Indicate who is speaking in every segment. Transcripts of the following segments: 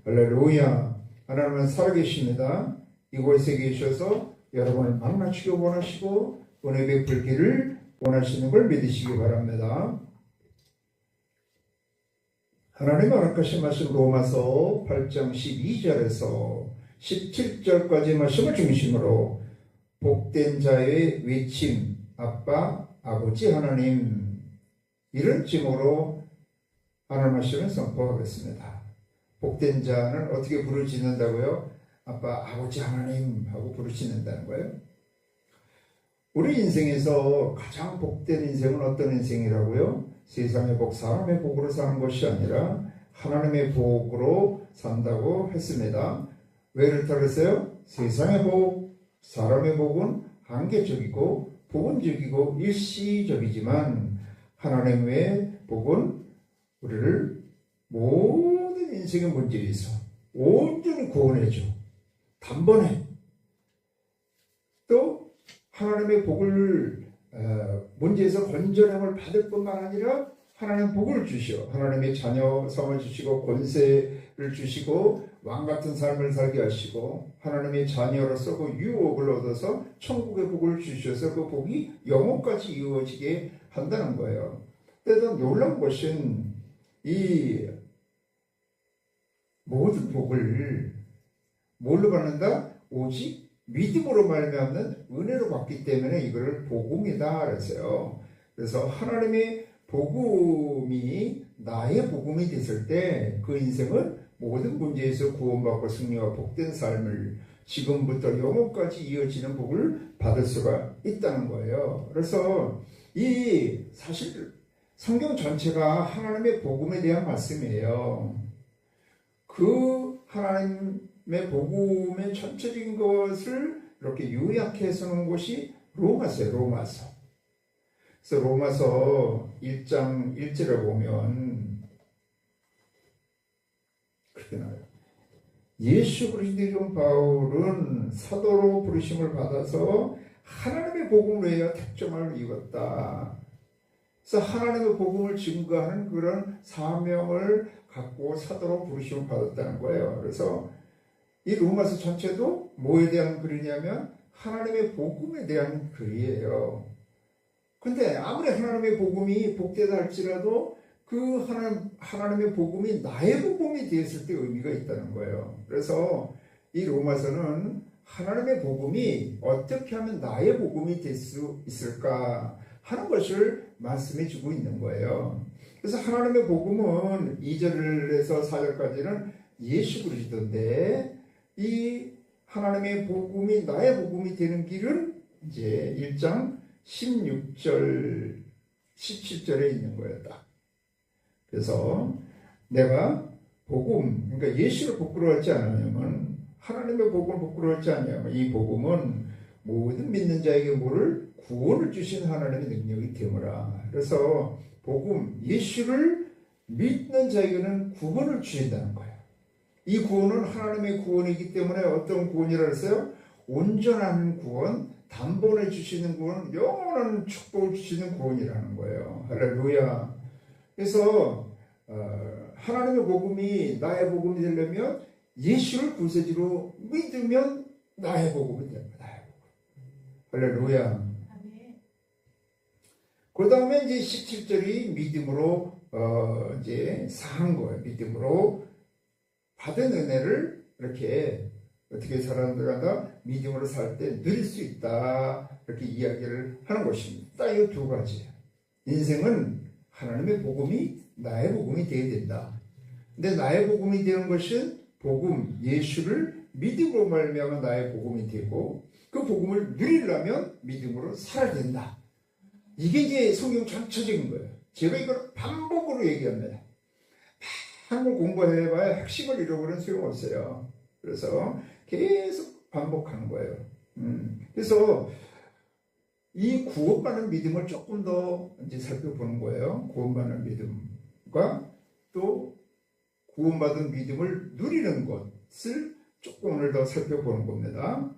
Speaker 1: 할렐루야. 하나님은 살아계십니다. 이곳에 계셔서 여러분을 만나시기 원하시고 은혜 베풀기를 원하시는 걸 믿으시기 바랍니다. 하나님 허락하신 말씀 로마서 8장 12절에서 17절까지 말씀을 중심으로 복된 자의 외침, 아빠, 아버지 하나님, 이런 제목으로 하나님 말씀을 선포하겠습니다. 복된 자는 어떻게 부르짖는다고요? 아빠, 아버지 하나님 하고 부르짖는다는 거예요. 우리 인생에서 가장 복된 인생은 어떤 인생이라고요? 세상의 복, 사람의 복으로 사는 것이 아니라 하나님의 복으로 산다고 했습니다. 왜 그렇다고 했어요? 세상의 복, 사람의 복은 한계적이고 부분적이고 일시적이지만 하나님의 복은 우리를 모든 인생의 문제에서 온전히 구원해줘. 단번에. 또 하나님의 복을 문제에서 건전함을 받을 뿐만 아니라 하나님 복을 주시오. 하나님의 자녀 삼아 주시고 권세를 주시고 왕같은 삶을 살게 하시고 하나님의 자녀로서 그 유업을 얻어서 천국의 복을 주셔서 그 복이 영혼까지 이루어지게 한다는 거예요. 그래서 놀라운 것은 이 모든 복을 뭘로 받는다? 오직 믿음으로 말미암는 은혜로 받기 때문에 이거를 복음이다 그랬어요. 그래서 하나님의 복음이 나의 복음이 됐을 때 그 인생은 모든 문제에서 구원받고 승리와 복된 삶을 지금부터 영혼까지 이어지는 복을 받을 수가 있다는 거예요. 그래서 이 사실 성경 전체가 하나님의 복음에 대한 말씀이에요. 그 하나님의 복음의 전체적인 것을 이렇게 요약해서 놓은 것이 로마서예요. 로마서. 그래서 로마서 1장 1절에 보면 그렇게 나와요. 예수 그리스도의 종 바울은 사도로 부르심을 받아서 하나님의 복음을 위하여 택정을 이뤘다. 그래서 하나님의 복음을 증거하는 그런 사명을 갖고 사도로 부르심을 받았다는 거예요. 그래서 이 로마서 전체도 뭐에 대한 글이냐면 하나님의 복음에 대한 글이에요. 근데 아무리 하나님의 복음이 복되다 할지라도 그 하나님의 복음이 나의 복음이 되었을 때 의미가 있다는 거예요. 그래서 이 로마서는 하나님의 복음이 어떻게 하면 나의 복음이 될 수 있을까 하는 것을 말씀해 주고 있는 거예요. 그래서 하나님의 복음은 2절에서 4절까지는 예수 그리스도인데 이 하나님의 복음이 나의 복음이 되는 길은 이제 1장 16절 17절에 있는 거예요. 딱. 그래서 내가 복음, 그러니까 예수를 부끄러워하지 않으면 하나님의 복음을 부끄러워하지 않으면 이 복음은 모든 믿는 자에게 뭐를 구원을 주신 하나님의 능력이 되므라. 그래서 복음, 예수를 믿는 자에게는 구원을 주신다는 거예요. 이 구원은 하나님의 구원이기 때문에 어떤 구원이라 했어요? 온전한 구원, 단번에 주시는 구원, 영원한 축복을 주시는 구원이라는 거예요. 할렐루야. 그래서 하나님의 복음이 나의 복음이 되려면 예수를 구세주로 믿으면 나의 복음이 됩니다. 나의 복음. 할렐루야. 그 다음에 이제 17절이 믿음으로 이제 사는 거예요. 믿음으로 받은 은혜를 이렇게 어떻게 사람들마다 믿음으로 살 때 누릴 수 있다 이렇게 이야기를 하는 것입니다. 딱 이 두 가지. 인생은 하나님의 복음이 나의 복음이 되어야 된다. 근데 나의 복음이 되는 것은 복음, 예수를 믿음으로 말미암아 나의 복음이 되고 그 복음을 누리려면 믿음으로 살아야 된다. 이게 이제 성경 전체적인 거예요. 제가 이걸 반복으로 얘기합니다. 한번 공부해봐야 핵심을 잃어버리는 소용없어요. 그래서 계속 반복하는 거예요. 그래서 이 구원받는 믿음을 조금 더 이제 살펴보는 거예요. 구원받는 믿음과 또 구원받은 믿음을 누리는 것을 조금 오늘 더 살펴보는 겁니다.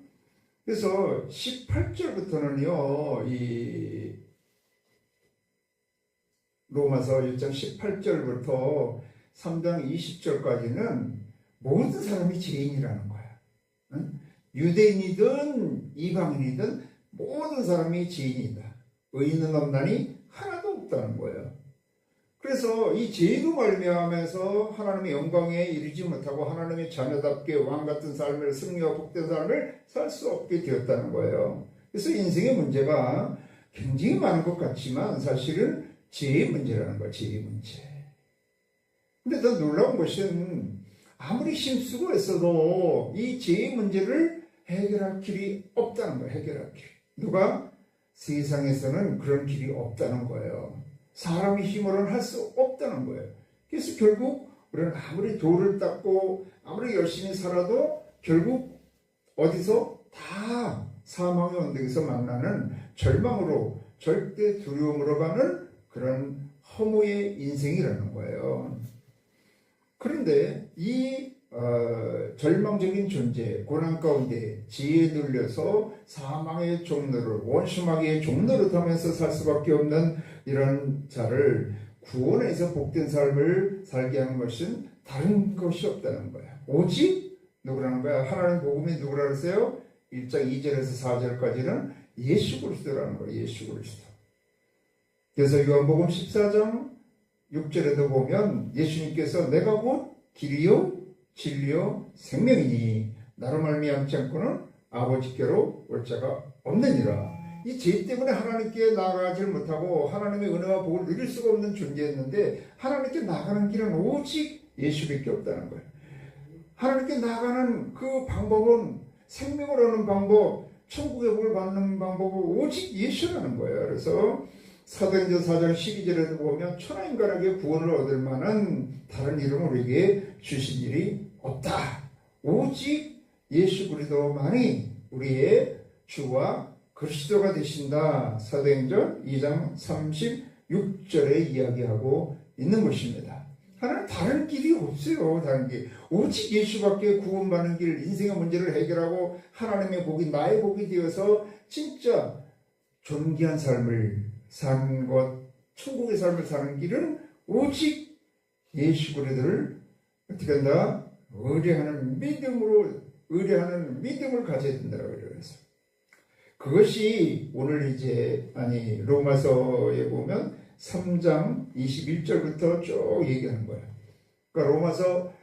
Speaker 1: 그래서 18절부터는요, 이 로마서 1장 18절부터 3장 20절까지는 모든 사람이 죄인이라는 거야. 응? 유대인이든 이방인이든 모든 사람이 죄인이다. 의인은 없나니 하나도 없다는 거예요. 그래서 이 죄로 말미암아서 하나님의 영광에 이르지 못하고 하나님의 자녀답게 왕같은 삶을, 승리와 복된 삶을 살 수 없게 되었다는 거예요. 그래서 인생의 문제가 굉장히 많은 것 같지만 사실은 죄의 문제라는 거예요. 죄의 문제. 근데 더 놀라운 것은 아무리 힘쓰고 애써도 이 죄의 문제를 해결할 길이 없다는 거예요. 해결할 길. 누가? 세상에서는 그런 길이 없다는 거예요. 사람의 힘으로는 할 수 없다는 거예요. 그래서 결국 우리는 아무리 돌을 닦고 아무리 열심히 살아도 결국 어디서 다 사망의 언덕에서 만나는 절망으로, 절대 두려움으로 가는 그런 허무의 인생이라는 거예요. 그런데 이 절망적인 존재, 고난 가운데 지혜에 눌려서 사망의 종로를, 원수마귀의 종로를 타면서 살 수밖에 없는 이런 자를 구원해서 복된 삶을 살게 하는 것은 다른 것이 없다는 거야. 오직 누구라는 거야? 하나님 복음이 누구라 그러세요? 1장 2절에서 4절까지는 예수 그리스도라는 거예요. 예수 그리스도. 그래서 요한복음 14장 6절에도 보면 예수님께서 내가 곧 길이요 진리요 생명이니 나로 말미암지 않고는 아버지께로 올 자가 없느니라. 이 죄 때문에 하나님께 나아가지 못하고 하나님의 은혜와 복을 누릴 수가 없는 존재였는데 하나님께 나가는 길은 오직 예수밖에 없다는 거예요. 하나님께 나가는 그 방법은, 생명을 얻는 방법, 천국의 복을 받는 방법은 오직 예수라는 거예요. 그래서 사도행전 4장 12절에도 보면 천하인간에게 구원을 얻을 만한 다른 이름을 우리에게 주신 일이 없다. 오직 예수 그리스도만이 우리의 주와 그리스도가 되신다. 사도행전 2장 36절에 이야기하고 있는 것입니다. 하나는 다른 길이 없어요. 다른 길. 오직 예수밖에 구원받는 길, 인생의 문제를 해결하고 하나님의 복이 나의 복이 되어서 진짜 존귀한 삶을 사는 것, 천국의 삶을 사는 길은 오직 예수 그리스도를 어떻게 한다? 의뢰하는 믿음을 가져야 된다고 그래서 그것이 오늘 로마서에 보면 3장 21절부터 쭉 얘기하는 거예요. 그러니까 로마서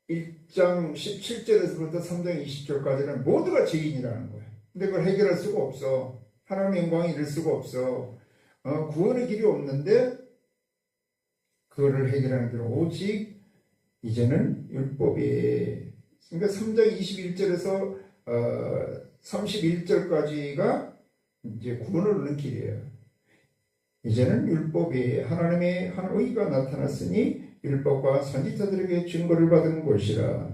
Speaker 1: 1장 17절에서부터 3장 20절까지는 모두가 죄인이라는 거예요. 근데 그걸 해결할 수가 없어. 하나님의 영광에 이를 수가 없어. 구원의 길이 없는데 그거를 해결하는 길은 오직 이제는 율법이에요. 그러니까 3장 21절에서 31절까지가 이제 구원을 얻는 길이에요. 이제는 율법이 하나님의 한 의가 나타났으니 율법과 선지자들에게 증거를 받은 것이라.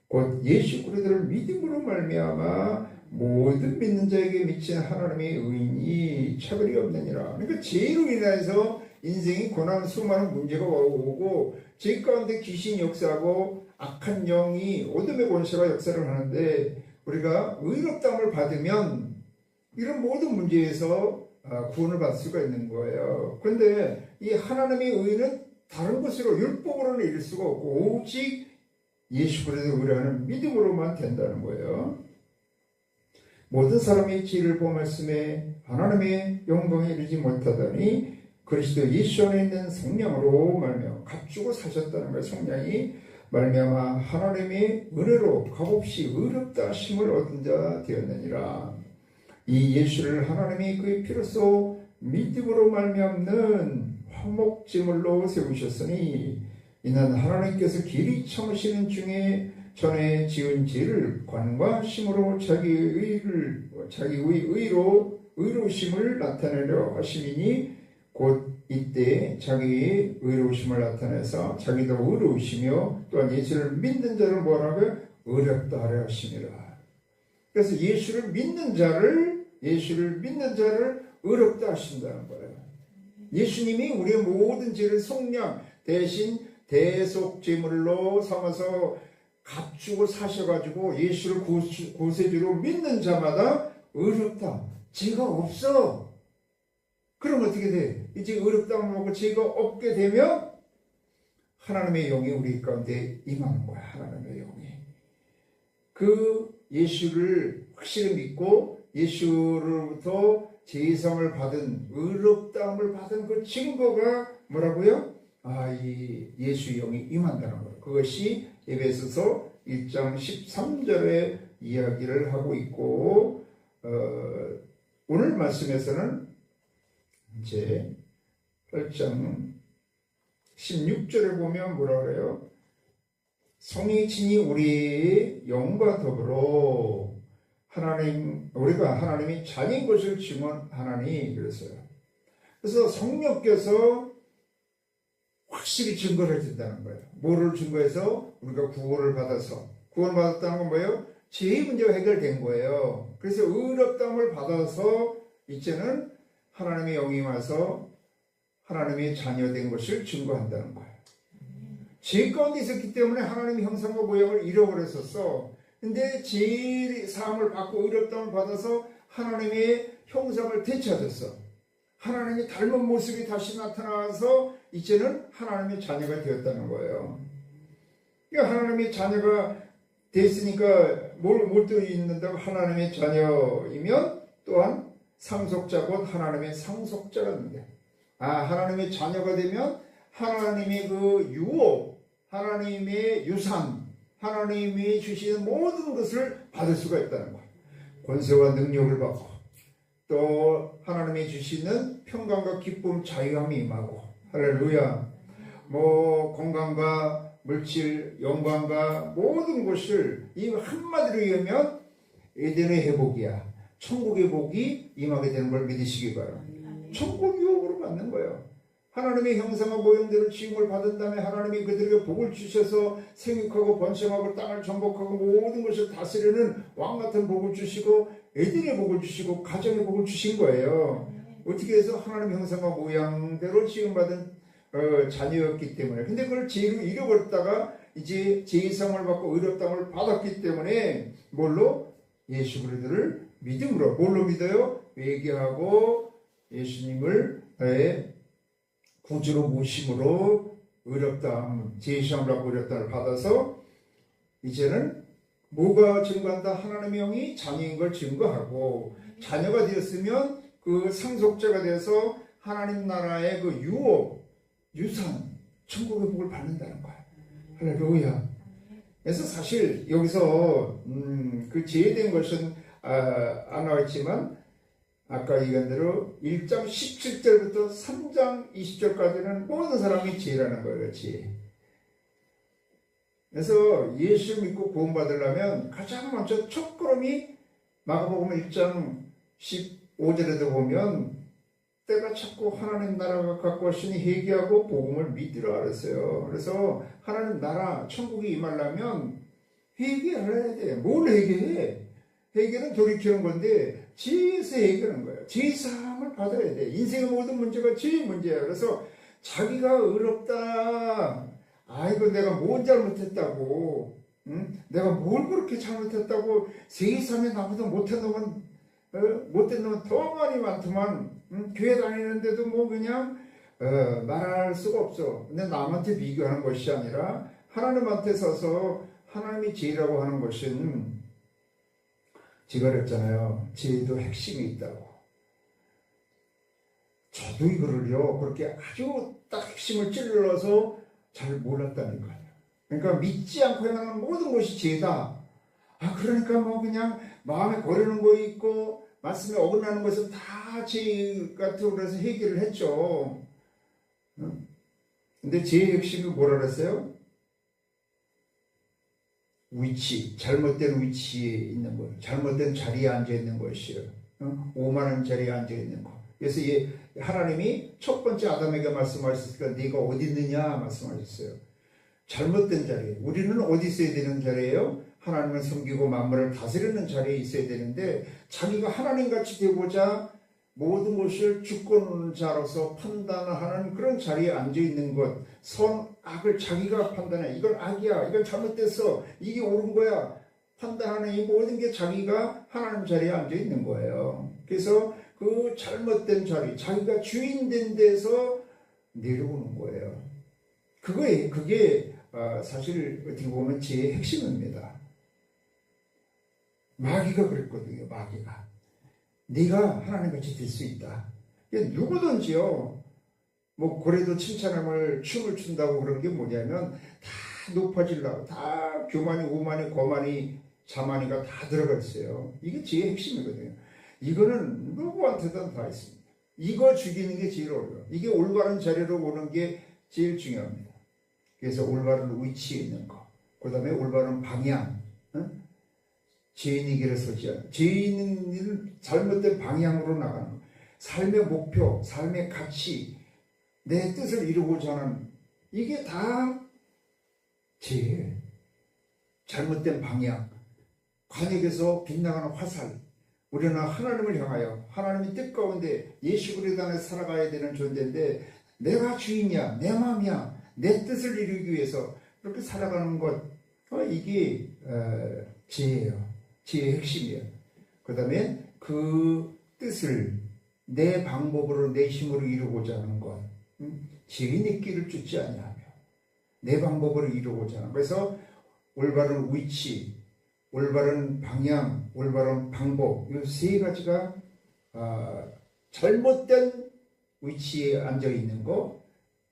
Speaker 1: 곧 예수 그리스도를 믿음으로 말미암아 모든 믿는 자에게 미친 하나님의 의인이 차별이 없느니라. 그러니까 죄로 인해서 인생이 고난 수많은 문제가 오고 죄 가운데 귀신이 역사하고 악한 영이 어둠의 권세가 역사를 하는데 우리가 의롭다함을 받으면 이런 모든 문제에서 구원을 받을 수가 있는 거예요. 그런데 이 하나님의 의는 다른 것으로 율법으로는 이룰 수가 없고 오직 예수 그리스도 의뢰하는 믿음으로만 된다는 거예요. 모든 사람이 지혜를 범했음에 하나님의 영광에 이르지 못하더니 그리스도 예수 안에 있는 성령으로 말미암아 값주고 사셨다는 거예요. 성령이 말미암아 하나님의 은혜로 값없이 의롭다 하심을 얻은 자 되었느니라. 이 예수를 하나님이 그의 피로써 믿음으로 말미암는 화목제물로 세우셨으니 이는 하나님께서 길이 참으시는 중에 전에 지은 죄를 관과심으로 자기의 의로우심을 나타내려 하심이니 곧 이때 자기의 의로우심을 나타내서 자기도 의로우시며 또한 예수를 믿는 자를 뭐라고요? 의롭다 하려 하심이라. 그래서 예수를 믿는 자를 의롭다 하신다는 거예요. 예수님이 우리의 모든 죄를 속량 대신 대속제물로 삼아서 값주고 사셔가지고 예수를 구세주로 믿는 자마다 의롭다. 죄가 없어. 그럼 어떻게 돼? 이제 의롭다고 하고 죄가 없게 되면 하나님의 영이 우리 가운데 임하는 거야. 하나님의 영이. 그 예수를 확실히 믿고 예수로부터 제사함을 받은, 의롭다함을 받은 그 증거가 뭐라고요? 이 예수의 영이 임한다는 거예요. 그것이 에베소서 1장 13절에 이야기를 하고 있고, 오늘 말씀에서는 이제 8장 16절에 보면 뭐라 그래요? 성이 친히 우리의 영과 더불어 우리가 하나님이 자녀인 것을 증언하나니 그랬어요. 그래서 성령께서 확실히 증거를 해준다는 거예요. 뭐를 증거해서? 우리가 구원을 받았다는 건 뭐예요? 죄의 문제가 해결된 거예요. 그래서 의롭다함을 받아서 이제는 하나님의 영이 와서 하나님의 자녀된 것을 증거한다는 거예요. 죄 가운데 있었기 때문에 하나님의 형상과 모양을 잃어버렸었어. 근데 죄의 사함을 받고 의롭다함을 받아서 하나님의 형상을 되찾았어. 하나님이 닮은 모습이 다시 나타나서 이제는 하나님의 자녀가 되었다는 거예요. 그러니까 하나님의 자녀가 됐으니까 뭘 또 있는다고? 하나님의 자녀이면 또한 상속자 곧 하나님의 상속자라는데, 하나님의 자녀가 되면 하나님의 그 유업, 하나님의 유산, 하나님이 주시는 모든 것을 받을 수가 있다는 거예요. 권세와 능력을 받고 또 하나님이 주시는 평강과 기쁨, 자유함이 임하고, 할렐루야. 건강과 물질, 영광과 모든 것을 이 한마디로 얘기하면 에덴의 회복이야. 천국의 복이 임하게 되는 걸 믿으시기 바랍니다. 천국 유업으로 받는 거예요. 하나님의 형상과 모형대로 지음을 받은 다음에 하나님이 그들에게 복을 주셔서 생육하고 번성하고 땅을 정복하고 모든 것을 다스리는 왕같은 복을 주시고 에덴의 복을 주시고 가정의 복을 주신 거예요. 어떻게 해서 하나님의 형상과 모양대로 지음받은 자녀였기 때문에. 근데 그걸 죄로 잃어버렸다가 이제 제사함을 받고 의롭다함을 받았기 때문에 뭘로? 예수 그리스도를 믿음으로. 뭘로 믿어요? 회개하고 예수님을 나의 구주로 모심으로 의롭다함, 제사함을 받고 의롭다함을 받아서 이제는 뭐가 증거한다? 하나님의 영이 자녀인 걸 증거하고, 자녀가 되었으면 그 상속자가 되어서 하나님 나라의 그 유업, 유산, 천국의 복을 받는다는 거야. 할렐루야. 그래서 사실 여기서 그 제외된 것은 안 나와있지만 아까 얘기한 대로 1장 17절부터 3장 20절까지는 모든 사람이 죄라는 거예요. 죄. 그래서 예수 믿고 구원받으려면 가장 먼저 첫걸음이 마가복음 1장 15절에도 보면 때가 찼고 하나님 나라가 가까웠으니 회개하고 복음을 믿으라 그랬어요. 그래서 하나님 나라 천국이 임하려면 회개를 해야 돼. 뭘 회개해? 회개는 돌이키는 건데 죄에서 해결하는 거예요. 죄사함을 받아야 돼. 인생의 모든 문제가 죄의 문제야. 그래서 자기가 의롭다. 아이고 내가 뭘 잘못했다고, 내가 뭘 그렇게 잘못했다고, 세상에 나보다 못된 놈은 더 많더만, 교회 다니는데도 그냥 말할 수가 없어. 근데 남한테 비교하는 것이 아니라 하나님한테 서서 하나님이 죄라고 하는 것은, 제가 그랬잖아요. 죄도 핵심이 있다고. 저도 이거를요, 그렇게 아주 딱 핵심을 찔러서 잘 몰랐다니까요. 그러니까 믿지 않고 행하는 모든 것이 죄다. 그러니까 그냥 마음에 거르는 거 있고 말씀에 어긋나는 것은 다 죄 같다고 그래서 해결을 했죠. 근데 죄의 핵심이 뭐라 그랬어요? 위치, 잘못된 위치에 있는 것, 잘못된 자리에 앉아 있는 것이요. 오만한 자리에 앉아 있는 것. 그래서 하나님이 첫 번째 아담에게 말씀하셨으니까 네가 어디 있느냐 말씀하셨어요. 잘못된 자리에. 우리는 어디 있어야 되는 자리예요? 하나님을 섬기고 만물을 다스리는 자리에 있어야 되는데, 자기가 하나님같이 되고자 모든 것을 주권자로서 판단하는 그런 자리에 앉아 있는 것, 선, 악을 자기가 판단해. 이건 악이야, 이건 잘못됐어, 이게 옳은 거야 판단하는 이 모든 게 자기가 하나님 자리에 앉아 있는 거예요. 그래서 그 잘못된 자리, 자기가 주인된 데서 내려오는 거예요. 그게 사실 어떻게 보면 지혜의 핵심입니다. 마귀가 그랬거든요. 마귀가 네가 하나님같이 될 수 있다. 누구든지요, 뭐 고래도 칭찬함을 춤을 춘다고 그런 게 뭐냐면 다 높아지려고, 다 교만이 오만이 거만이 자만이가 다 들어가 있어요. 이게 지혜의 핵심이거든요. 이거는 누구한테든 다 있습니다. 이거 죽이는 게 제일 어려워요. 이게 올바른 자리로 오는 게 제일 중요합니다. 그래서 올바른 위치에 있는 거, 그 다음에 올바른 방향, 죄인의 길에 서지 않는, 죄인은 잘못된 방향으로 나가는 거, 삶의 목표, 삶의 가치, 내 뜻을 이루고자 하는, 이게 다 죄예요. 잘못된 방향, 관역에서 빗나가는 화살. 우리는 하나님을 향하여 하나님의 뜻 가운데 예수 그리스도 안에 살아가야 되는 존재인데, 내가 주인이야, 내 마음이야, 내 뜻을 이루기 위해서 그렇게 살아가는 것, 이게 지혜예요. 지혜의 핵심이에요. 그 다음에 그 뜻을 내 방법으로, 내 힘으로 이루고자 하는 것, 지혜의 길을 쫓지 아니하며 내 방법으로 이루고자 하는 것. 그래서 올바른 위치, 올바른 방향, 올바른 방법, 이 세 가지가 잘못된 위치에 앉아 있는 것,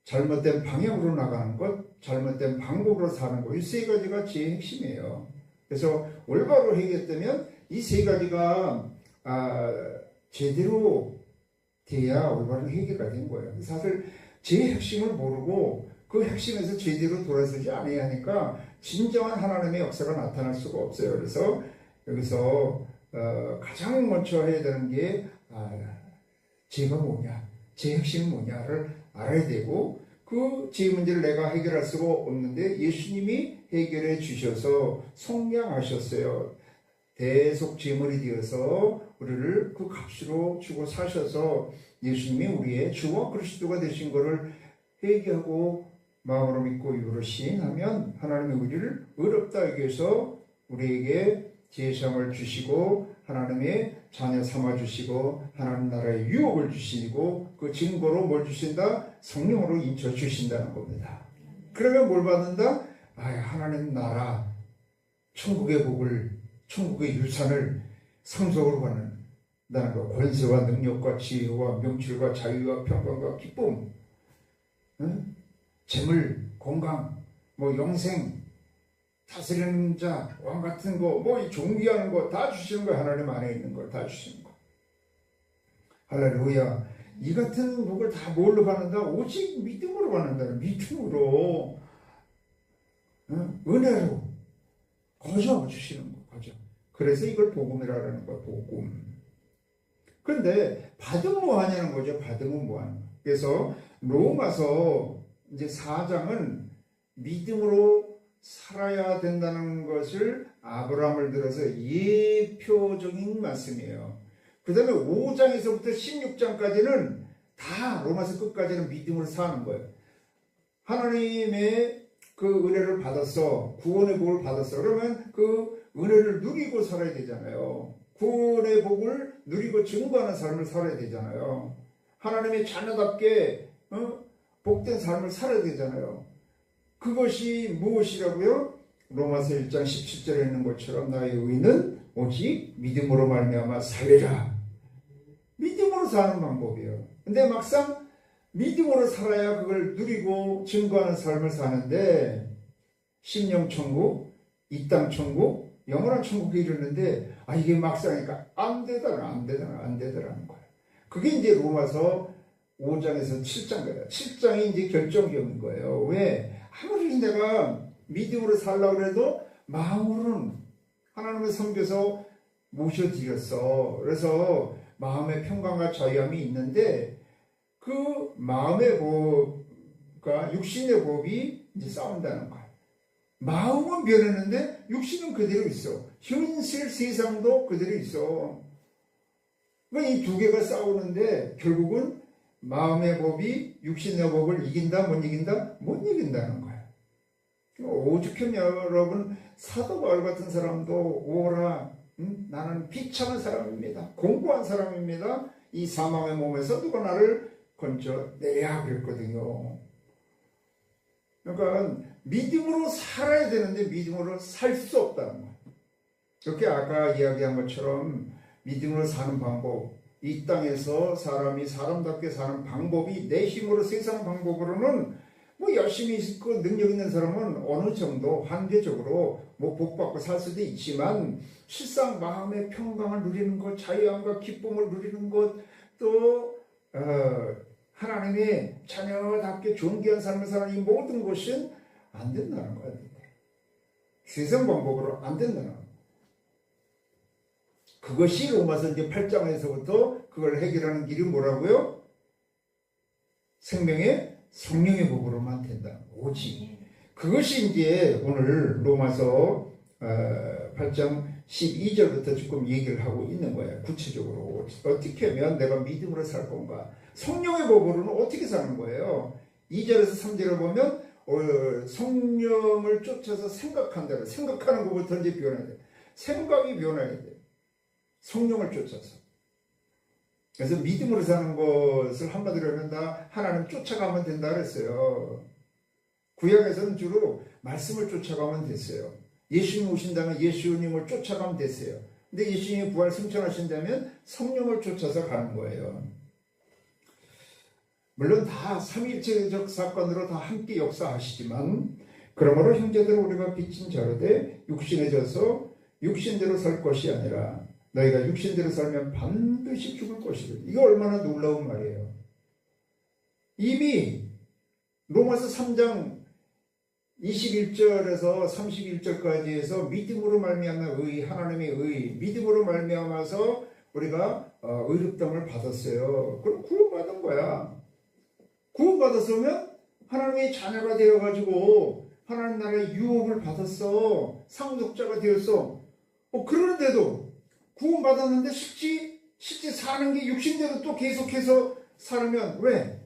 Speaker 1: 잘못된 방향으로 나가는 것, 잘못된 방법으로 사는 것, 이 세 가지가 지혜의 핵심이에요. 그래서 올바로 해결되면 이 세 가지가 제대로 돼야 올바른 해결가 된 거예요. 사실 제 핵심을 모르고 그 핵심에서 제대로 돌아서지 않아야 하니까 진정한 하나님의 역사가 나타날 수가 없어요. 그래서 여기서 가장 먼저 해야 되는 게 죄가 뭐냐, 제 핵심이 뭐냐를 알아야 되고, 그 죄 문제를 내가 해결할 수가 없는데 예수님이 해결해 주셔서 속량하셨어요. 대속 제물이 되어서 우리를 그 값으로 주고 사셔서 예수님이 우리의 주와 그리스도가 되신 것을 회개하고 마음으로 믿고 입으로 시인하면 하나님이 우리를 의롭다 여기서 우리에게 제사함을 주시고 하나님의 자녀 삼아 주시고 하나님 나라의 유업을 주시고, 그 증거로 뭘 주신다? 성령으로 인쳐 주신다는 겁니다. 그러면 뭘 받는다? 하나님 나라, 천국의 복을, 천국의 유산을 상속으로 받는다는 거. 권세와 능력과 지혜와 명철과 자유와 평강과 기쁨, 재물, 건강, 영생, 다스리는 자, 왕 같은 거, 존귀하는 거 다 주시는 거예요. 하나님 안에 있는 걸 다 주시는 거. 할렐루야. 이 같은 복을 다 뭘로 받는다? 오직 믿음으로 받는다. 믿음으로, 은혜로 거저 주시는 거, 거저. 그래서 이걸 복음이라는 거야, 복음. 그런데 받으면 뭐 하냐는 거죠. 받으면 뭐 하는 거. 그래서 로마서 이제 4장은 믿음으로 살아야 된다는 것을 아브라함을 들어서 예표적인 말씀이에요. 그 다음에 5장에서부터 16장까지는 다 로마서 끝까지는 믿음으로 사는 거예요. 하나님의 그 은혜를 받았어. 구원의 복을 받았어. 그러면 그 은혜를 누리고 살아야 되잖아요. 구원의 복을 누리고 증거하는 삶을 살아야 되잖아요. 하나님의 자녀답게 복된 삶을 살아야 되잖아요. 그것이 무엇이라고요? 로마서 1장 17절에 있는 것처럼 나의 의는 오직 믿음으로 말미암아 살리라. 믿음으로 사는 방법이에요. 근데 막상 믿음으로 살아야 그걸 누리고 증거하는 삶을 사는데, 심령천국, 이 땅 천국, 영원한 천국에 이르는데 이게 막상이니까 안 되더라는 거예요. 그게 이제 로마서 5장에서 7장까지, 7장이 이제 결정적인 거예요. 왜? 아무리 내가 믿음으로 살려고 해도 마음으로는 하나님을 섬겨서 모셔드렸어. 그래서 마음의 평강과 자유함이 있는데, 그 마음의 법과 육신의 법이 이제 싸운다는 거야. 마음은 변했는데 육신은 그대로 있어. 현실 세상도 그대로 있어. 그러니까 이 두 개가 싸우는데 결국은 마음의 법이 육신의 법을 이긴다, 못 이긴다? 못 이긴다는 거야. 오죽하면 여러분, 사도 바울 같은 사람도 오라, 나는 비참한 사람입니다. 공고한 사람입니다. 이 사망의 몸에서 누가 나를 건져내야 그랬거든요. 그러니까 믿음으로 살아야 되는데 믿음으로 살 수 없다는 거예요. 그렇게 아까 이야기한 것처럼 믿음으로 사는 방법, 이 땅에서 사람이 사람답게 사는 방법이 내 힘으로 세상 방법으로는 뭐 열심히 있고 능력 있는 사람은 어느 정도 한계적으로 뭐 복받고 살 수도 있지만 실상 마음의 평강을 누리는 것, 자유함과 기쁨을 누리는 것, 또 하나님의 자녀답게 존귀한 삶을 사는 이 모든 것은 안 된다는 거예요. 세상 방법으로 안 된다는 거예요. 그것이 로마서 이제 8장에서부터 그걸 해결하는 길이 뭐라고요? 생명의 성령의 법으로만 된다. 오직 그것이 이제 오늘 로마서 8장 12절부터 조금 얘기를 하고 있는 거예요. 구체적으로 어떻게 하면 내가 믿음으로 살 건가? 성령의 법으로는 어떻게 사는 거예요? 2절에서 3절을 보면 성령을 쫓아서 생각한다. 생각하는 것부터 이제 변해야 돼. 생각이 변해야 돼. 성령을 쫓아서. 그래서 믿음으로 사는 것을 한마디로 하면 다 하나님 쫓아가면 된다 그랬어요. 구약에서는 주로 말씀을 쫓아가면 됐어요. 예수님 오신다면 예수님을 쫓아가면 됐어요. 근데 예수님이 부활 승천하신다면 성령을 쫓아서 가는 거예요. 물론 다 삼위일체적 사건으로 다 함께 역사하시지만 그러므로 형제들 우리가 빚진 자로되 육신에 져서 육신대로 살 것이 아니라 너희가 육신대로 살면 반드시 죽을 것이다. 이거 얼마나 놀라운 말이에요. 이미 로마서 3장 21절에서 31절까지 해서 믿음으로 말미암아 의, 하나님의 의, 믿음으로 말미암아서 우리가 의롭다함을 받았어요. 그럼 구원받은 거야. 구원받았으면 하나님의 자녀가 되어가지고 하나님 나라의 유업을 받았어. 상속자가 되었어. 그러는데도 구원받았는데 실제 사는 게 육신대로 또 계속해서 살면 왜?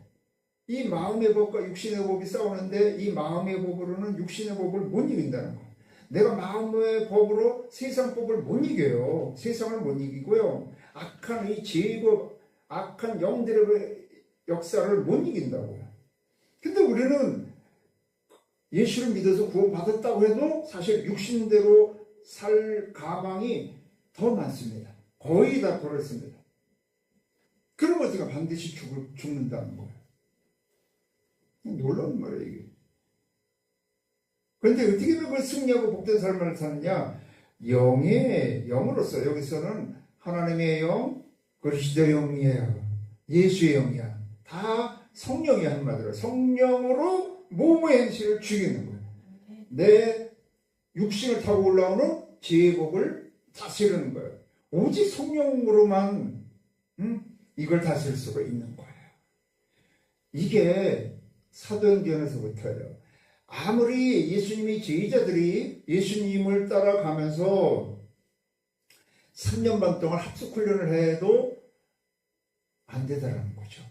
Speaker 1: 이 마음의 법과 육신의 법이 싸우는데 이 마음의 법으로는 육신의 법을 못 이긴다는 거예요. 내가 마음의 법으로 세상 법을 못 이겨요. 세상을 못 이기고요. 악한 이 제법, 악한 영들의 역사를 못 이긴다고요. 근데 우리는 예수를 믿어서 구원받았다고 해도 사실 육신대로 살 가망이 더 많습니다. 거의 다 그렇습니다. 그러면 우리가 반드시 죽는다는 거예요. 놀라운 말이에요, 이게. 그런데 어떻게 그걸 승리하고 복된 삶을 사느냐? 영으로서, 여기서는 하나님의 영, 그리스도의 영이에요. 예수의 영이야. 다 성령이 한마디로 성령으로 몸의 행실을 죽이는 거예요. 내 육신을 타고 올라오는 제복을 다스리는 거예요. 오직 성령으로만 이걸 다스릴 수가 있는 거예요. 이게 사도행전에서부터예요. 아무리 예수님이 제자들이 예수님을 따라가면서 3년 반 동안 합숙훈련을 해도 안 되더라는 거죠.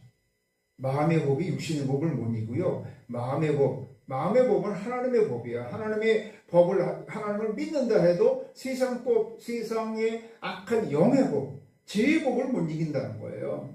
Speaker 1: 마음의 법이 육신의 법을 못 이고요. 마음의 법은 하나님의 법이야. 하나님의 법을, 하나님을 믿는다 해도 세상 법, 세상의 악한 영의 법, 죄의 법을 못 이긴다는 거예요.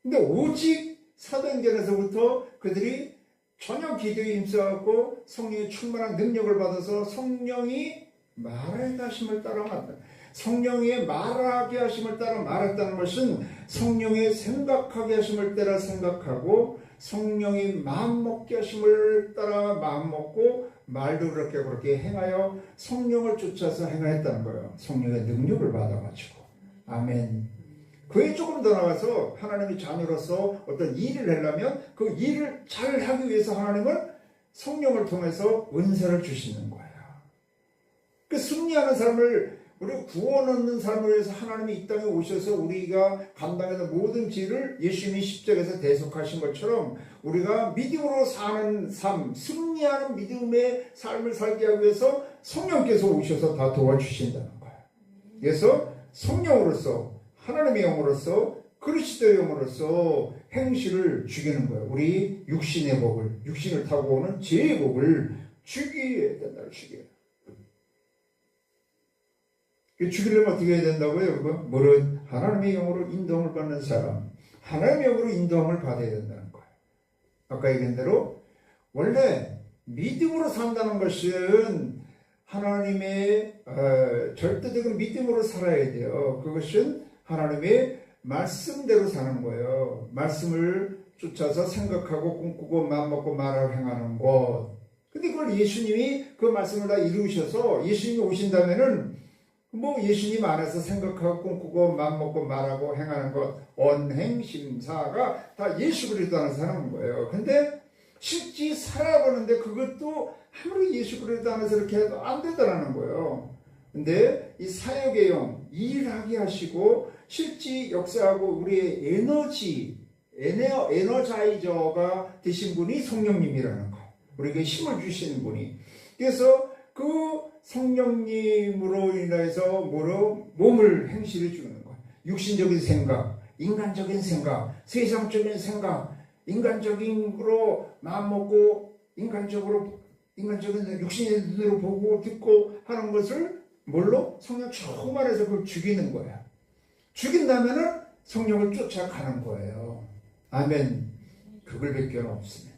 Speaker 1: 근데 오직 사도행전에서부터 그들이 전혀 기도에 힘써갖고 성령의 충만한 능력을 받아서 성령이 말하게 하심을 따라 말한다. 성령의 말하게 하심을 따라 말했다는 것은 성령의 생각하게 하심을 따라 생각하고 성령이 마음먹게 하심을 따라 마음먹고 말도 그렇게 행하여 성령을 쫓아서 행하였다는 거예요. 성령의 능력을 받아가지고. 아멘. 그에 조금 더 나가서 하나님의 자녀로서 어떤 일을 하려면 그 일을 잘 하기 위해서 하나님은 성령을 통해서 은사를 주시는 거예요. 그 승리하는 삶을, 우리 구원 얻는 삶을 위해서 하나님이 이 땅에 오셔서 우리가 감당하는 모든 죄를 예수님이 십자가에서 대속하신 것처럼 우리가 믿음으로 사는 삶, 승리하는 믿음의 삶을 살게 하기 위해서 성령께서 오셔서 다 도와주신다는 거예요. 그래서 성령으로서, 하나님의 영으로서, 그리스도의 영으로서 행실을 죽이는 거예요. 우리 육신의 법을, 육신을 타고 오는 죄의 법을 죽여야 된다고. 죽여요. 죽이려면 어떻게 해야 된다고요, 여러분? 뭐를? 하나님의 영으로 인도함을 받는 사람, 하나님의 영으로 인도함을 받아야 된다는 거예요. 아까 얘기한 대로 원래 믿음으로 산다는 것은 하나님의 절대적인 믿음으로 살아야 돼요. 그것은 하나님의 말씀대로 사는 거예요. 말씀을 쫓아서 생각하고 꿈꾸고 마음먹고 말하고 행하는 것. 근데 그걸 예수님이 그 말씀을 다 이루셔서 예수님이 오신다면은 뭐 예수님 안에서 생각하고 꿈꾸고 마음먹고 말하고 행하는 것 언행심사가 다 예수 그리스도 안에서 하는 거예요. 근데 실제 살아보는데 그것도 아무리 예수 그리스도 안에서 이렇게 해도 안 되더라는 거예요. 근데 이 사역의 영, 일하게 하시고 실제 역사하고 우리의 에너자이저가 되신 분이 성령님이라는 거. 우리에게 힘을 주시는 분이. 그래서 그 성령님으로 인해서 몸을 행실해 주는 거예요. 육신적인 생각, 인간적인 생각, 세상적인 생각, 인간적인으로 마음먹고 인간적인 육신의 눈으로 보고 듣고 하는 것을 뭘로? 성령 충만해서 그걸 죽이는 거야. 죽인다면은 성령을 쫓아가는 거예요. 아멘. 그걸 밖에는 없습니다.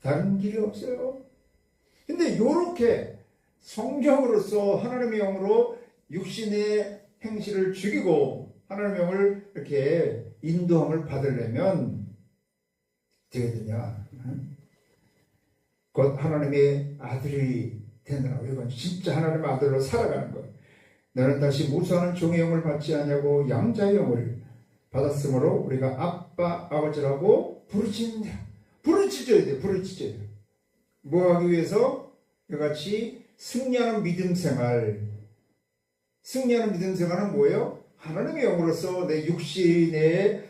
Speaker 1: 다른 길이 없어요. 근데 요렇게 성령으로서 하나님의 영으로 육신의 행실을 죽이고 하나님의 영을 이렇게 인도함을 받으려면 어떻게 되냐? 곧 하나님의 아들이 되느라고. 이건 진짜 하나님의 아들로 살아가는 거예요. 너는 다시 무수하는 종의 영을 받지 않냐고 양자의 영을 받았으므로 우리가 아빠 아버지라고 부르짖어야 돼. 부르짖어야 돼. 뭐 하기 위해서? 이같이 승리하는 믿음 생활. 승리하는 믿음 생활은 뭐예요? 하나님의 영으로서 내 육신의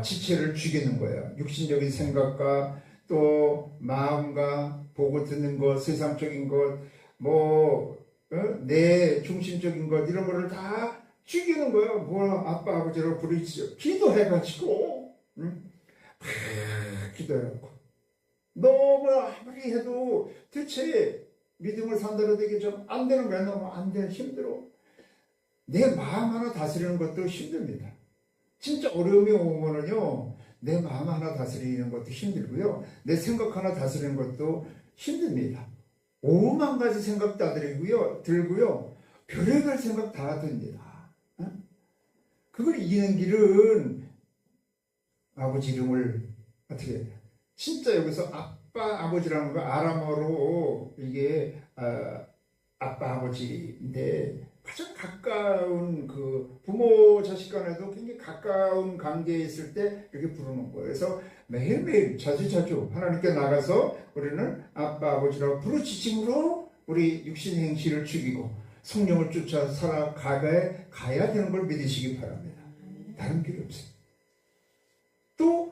Speaker 1: 지체를 죽이는 거예요. 육신적인 생각과 또 마음과 보고 듣는 것, 세상적인 것, 내 중심적인 것 이런 거를 다 죽이는 거예요. 아빠 아버지라고 부르짖어. 기도해가지고 기도해갖고 너무 아무리 해도 대체 믿음을 산다고 되게 좀 안 되는 거야. 너무 안 돼. 힘들어. 내 마음 하나 다스리는 것도 힘듭니다. 진짜 어려움이 오면은요, 내 마음 하나 다스리는 것도 힘들고요, 내 생각 하나 다스리는 것도 힘듭니다. 5만 가지 생각 다 들고요, 별의별 생각 다 듭니다. 그걸 이기는 길은 아버지 이름을 어떻게 진짜 여기서 아빠 아버지라는 거 아람어로 이게 아빠 아버지인데 가장 가까운 부모 자식 간에도 굉장히 가까운 관계에 있을 때 이렇게 부르는 거예요. 그래서 매일매일 자주자주 하나님께 나가서 우리는 아빠 아버지라고 부르짖음으로 우리 육신 행실을 죽이고 성령을 쫓아 살아가야 되는 걸 믿으시기 바랍니다. 다른 길이 없어요. 또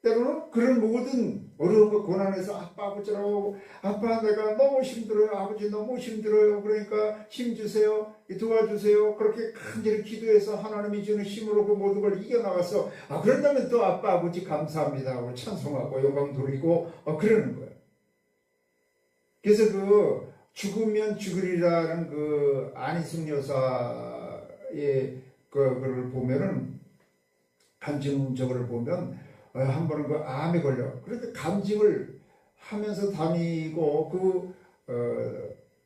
Speaker 1: 때로는 그런 모든 어려운 것 고난에서 아빠 아버지라고 아빠 내가 너무 힘들어요. 아버지 너무 힘들어요. 그러니까 힘주세요. 도와주세요. 그렇게 간절히 기도해서 하나님이 주는 힘으로 그 모든 걸 이겨나가서 그런다면 또 아빠 아버지 감사합니다 하고 찬송하고 영광 돌리고 그러는 거예요. 그래서 죽으면 죽으리라는 안희숙 여사의 그거를 보면은 간증적을 보면 한 번은 암에 걸려. 그런데 간증을 하면서 다니고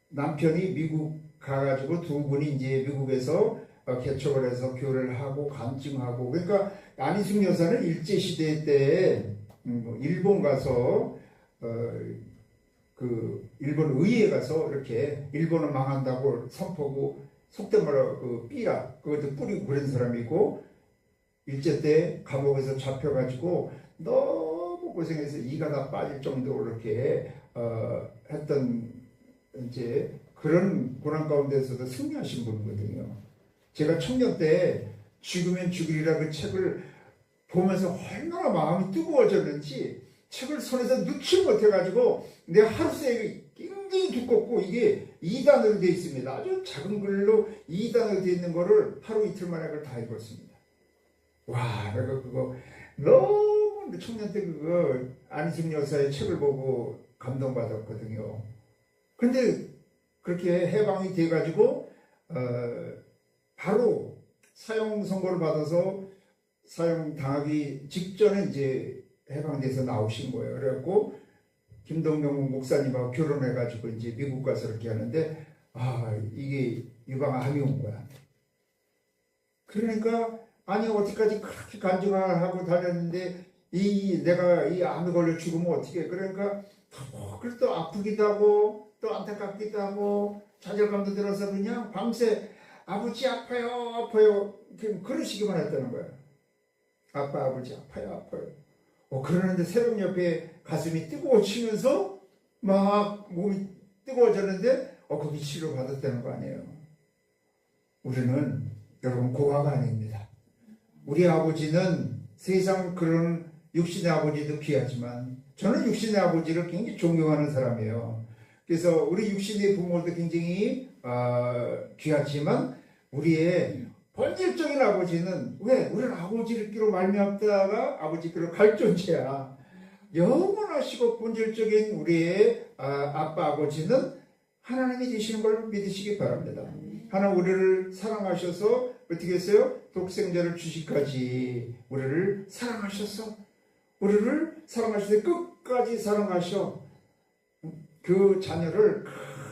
Speaker 1: 남편이 미국 가가지고 두 분이 이제 미국에서 개척을 해서 교회를 하고 간증하고. 그러니까 안희숙 여사는 일제 시대 때 일본 가서 일본 의회에 가서 이렇게 일본은 망한다고 선포하고 속된 말로 삐라 그것도 뿌리고 그런 사람이고. 일제 때 감옥에서 잡혀가지고 너무 고생해서 이가 다 빠질 정도로 이렇게 했던 이제 그런 고난 가운데서도 승리하신 분이거든요. 제가 청년 때 죽으면 죽으리라 그 책을 보면서 얼마나 마음이 뜨거워졌는지 책을 손에서 넣지 못해가지고 내 하루새에 굉장히 두껍고 이게 2단으로 되어 있습니다. 아주 작은 글로 2단으로 되어 있는 거를 하루 이틀 만에 그걸 다 읽었습니다. 와, 내가 그거 너무 청년 때 안희숙 여사의 책을 보고 감동받았거든요. 근데 그렇게 해방이 돼가지고 바로 사형 선고를 받아서 사형 당하기 직전에 이제 해방돼서 나오신 거예요. 그래갖고 김동명 목사님하고 결혼해가지고 이제 미국 가서 이렇게 하는데, 이게 유방암이 온 거야. 그러니까, 아니, 어디까지 그렇게 간증을 하고 다녔는데, 내가 이 암에 걸려 죽으면 어떻게 해. 그러니까, 또 아프기도 하고, 또 안타깝기도 하고, 좌절감도 들어서 그냥 밤새, 아버지 아파요, 아파요. 그러시기만 했다는 거야. 아빠, 아버지 아파요, 아파요. 그러는데 새벽 옆에 가슴이 뜨거워지면서 막 몸이 뜨거워졌는데 거기 치료 받았다는 거 아니에요. 우리는 여러분 고아가 아닙니다. 우리 아버지는 세상 그런 육신의 아버지도 귀하지만 저는 육신의 아버지를 굉장히 존경하는 사람이에요. 그래서 우리 육신의 부모도 굉장히 귀하지만 우리의 본질적인 아버지는 왜? 우리는 아버지를 말미암다가 아버지께로 갈 존재야. 영원하시고 본질적인 우리의 아빠 아버지는 하나님이 되시는 걸 믿으시기 바랍니다. 하나님 우리를 사랑하셔서 어떻게 했어요? 독생자를 주시까지 우리를 사랑하셔서 우리를 사랑하시되 끝까지 사랑하셔 그 자녀를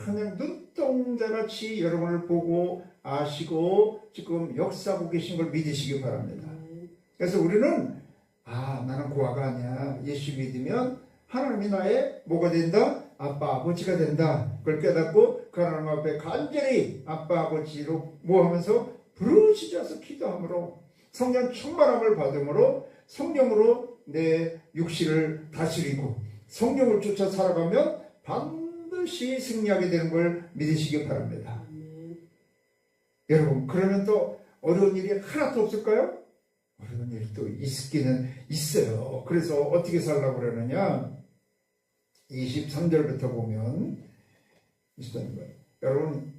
Speaker 1: 그냥 눈동자같이 여러분을 보고 아시고 지금 역사하고 계신 걸 믿으시기 바랍니다. 그래서 우리는 나는 고아가 아니야. 예수 믿으면 하나님이 나의 뭐가 된다? 아빠 아버지가 된다. 그걸 깨닫고 그 하나님 앞에 간절히 아빠 아버지로 모하면서 부르짖어서 기도함으로 성령 충만함을 받음으로 성령으로 내 육신을 다스리고 성령을 쫓아 살아가면 반드시 승리하게 되는 걸 믿으시기 바랍니다. 여러분 그러면 또 어려운 일이 하나도 없을까요? 어려운 일이 또 있기는 있어요. 그래서 어떻게 살라고 그러느냐 23절부터 보면 23절 여러분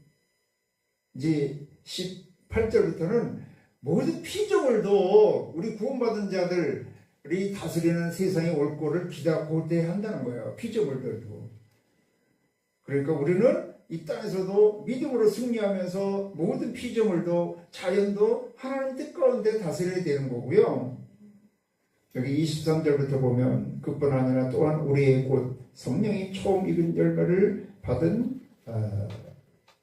Speaker 1: 이제 18절부터는 모든 피조물도 우리 구원받은 자들이 다스리는 세상에 올 거를 고대한다는 거예요. 피조물들도. 그러니까 우리는 이 땅에서도 믿음으로 승리하면서 모든 피조물도 자연도 하나님 뜻 가운데 다스려야 되는 거고요. 여기 23절부터 보면 그뿐 아니라 또한 우리의 곧 성령이 처음 익은 열매를 받은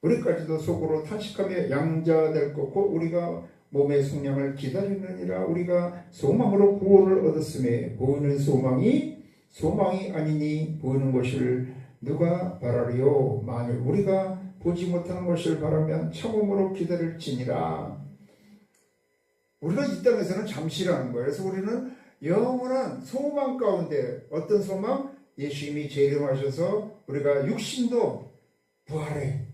Speaker 1: 우리까지도 속으로 탄식하며 양자될 것고 우리가 몸의 속량을 기다리느니라. 우리가 소망으로 구원을 얻었음에 보이는 소망이 아니니 보이는 것을 누가 바라리요? 만일 우리가 보지 못하는 것을 바라면 참음으로 기다릴지니라. 우리가 이 땅에서는 잠시라는 거예요. 그래서 우리는 영원한 소망 가운데 어떤 소망? 예수님이 재림하셔서 우리가 육신도 부활해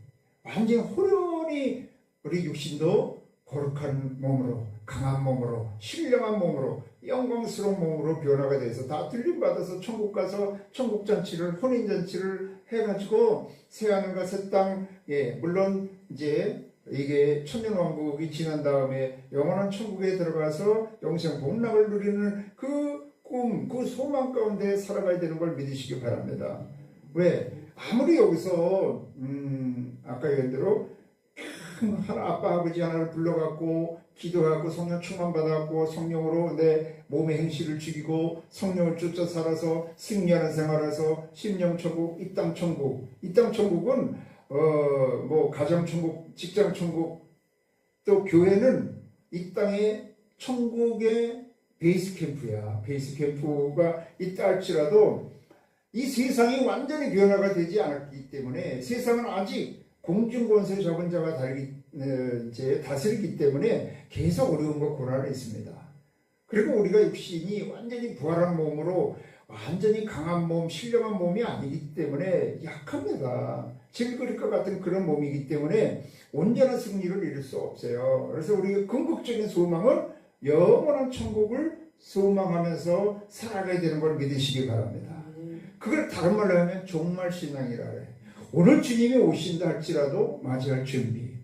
Speaker 1: 완전히 호련히 우리 육신도 거룩한 몸으로 강한 몸으로 신령한 몸으로 영광스러운 몸으로 변화가 돼서 다 들림받아서 천국 가서 천국잔치를 혼인잔치를 해가지고 새하늘과 새 땅 물론 이제 이게 천년왕국이 지난 다음에 영원한 천국에 들어가서 영생 복락을 누리는 그 꿈, 그 소망 가운데 살아가야 되는 걸 믿으시기 바랍니다. 왜? 아무리 여기서 아까 얘기한 대로 아빠 아버지 하나를 불러갖고 기도하고 성령 충만 받아갖고 성령으로 내 몸의 행실을 죽이고 성령을 쫓아 살아서 승리하는 생활에서 심령천국, 이 땅 천국은 뭐 가정천국, 직장천국 또 교회는 이 땅의 천국의 베이스 캠프야. 베이스 캠프가 있다 할지라도 이 세상이 완전히 변화가 되지 않았기 때문에 세상은 아직 공중권세 잡은 자가 이제 다스리기 때문에 계속 어려움과 고난이 있습니다. 그리고 우리가 육신이 완전히 부활한 몸으로 완전히 강한 몸, 신령한 몸이 아니기 때문에 약합니다. 질그릇과 같은 그런 몸이기 때문에 온전한 승리를 이룰 수 없어요. 그래서 우리가 궁극적인 소망은 영원한 천국을 소망하면서 살아가야 되는 걸 믿으시기 바랍니다. 그걸 다른 말로 하면 종말신앙이라 그래. 오늘 주님이 오신다 할지라도 맞이할 준비.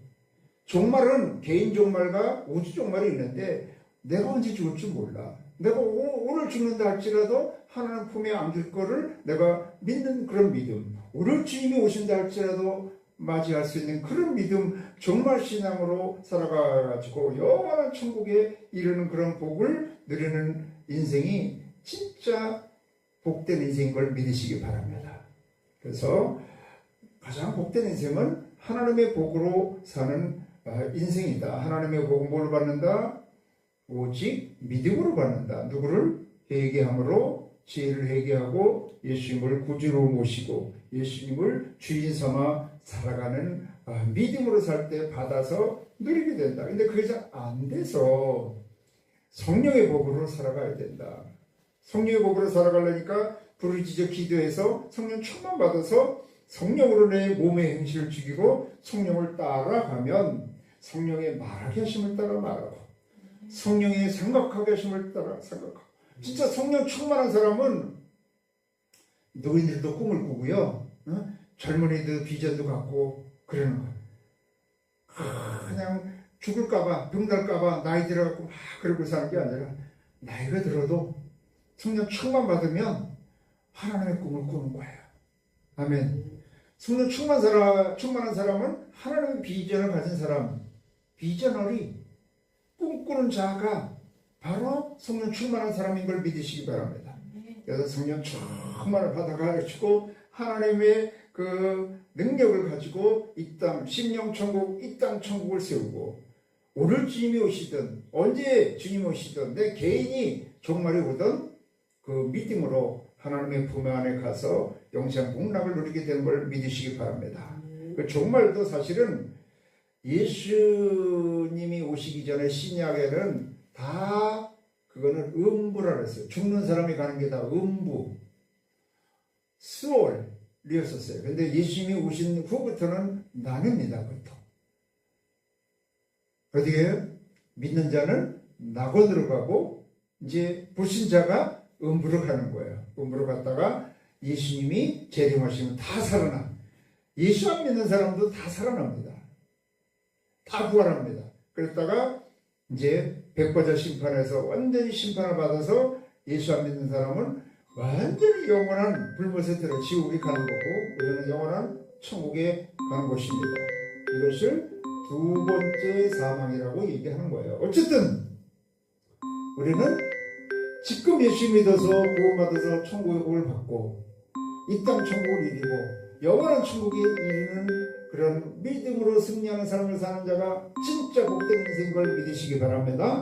Speaker 1: 종말은 개인 종말과 우주 종말이 있는데 내가 언제 죽을 줄 몰라. 내가 오늘 죽는다 할지라도 하나님 품에 안길 거를 내가 믿는 그런 믿음. 오늘 주님이 오신다 할지라도 맞이할 수 있는 그런 믿음, 종말신앙으로 살아가지고 영원한 천국에 이르는 그런 복을 누리는 인생이 진짜 복된 인생인 걸 믿으시기 바랍니다. 그래서 가장 복된 인생은 하나님의 복으로 사는 인생이다. 하나님의 복은 뭘 받는다? 오직 믿음으로 받는다. 누구를? 회개함으로, 죄를 회개하고 예수님을 구주로 모시고 예수님을 주인 삼아 살아가는 믿음으로 살 때 받아서 누리게 된다. 근데 그게 잘 안 돼서 성령의 복으로 살아가야 된다. 성령의 복으로 살아가려니까 부르짖어 기도해서 성령 충만 받아서 성령으로 내 몸의 행실을 죽이고 성령을 따라가면 성령의 말하게 하심을 따라 말하고 성령의 생각하게 하심을 따라 생각하고 진짜 성령 충만한 사람은 노인들도 꿈을 꾸고요. 젊은이도 비전도 갖고 그러는 거예요. 그냥 죽을까봐 병날까봐 나이 들어갖고 막 그러고 사는 게 아니라 나이가 들어도 성령 충만 받으면 하나님의 꿈을 꾸는 거예요. 아멘. 성령 충만한 사람은 하나님의 비전을 가진 사람, 비전어리, 꿈꾸는 자가 바로 성령 충만한 사람인 걸 믿으시기 바랍니다. 그래서 성령 충만을 받아가지고 하나님의 그 능력을 가지고 이 땅, 심령천국, 이 땅 천국을 세우고 오늘 주님이 오시든 언제 주님이 오시든 내 개인이 종말이 오든 그 믿음으로 하나님의 품 안에 가서 영생 복락을 누리게 되는 걸 믿으시기 바랍니다. 그 종말도 사실은 예수님이 오시기 전에 신약에는 다 그거는 음부라 그랬어요. 죽는 사람이 가는 게 다 음부, 스월이었었어요. 근데 예수님이 오신 후부터는 나뉩니다. 그것도. 어디에요? 믿는 자는 낙원으로 가고 이제 불신자가 음부로 가는 거예요. 음부로 갔다가 예수님이 재림하시면 다 살아나. 예수 안 믿는 사람도 다 살아납니다. 다 부활합니다. 그랬다가 이제 백보자 심판에서 완전히 심판을 받아서 예수 안 믿는 사람은 완전히 영원한 불못에 들어 지옥에 가는 거고 우리는 영원한 천국에 가는 것입니다. 이것을 두 번째 사망이라고 얘기하는 거예요. 어쨌든 우리는 지금 예수 믿어서 구원받아서 천국의 복을 받고 이 땅 천국을 이루고 영원한 천국에 이르는 그런 믿음으로 승리하는 삶을 사는 자가 진짜 복된 인생인 걸 믿으시기 바랍니다.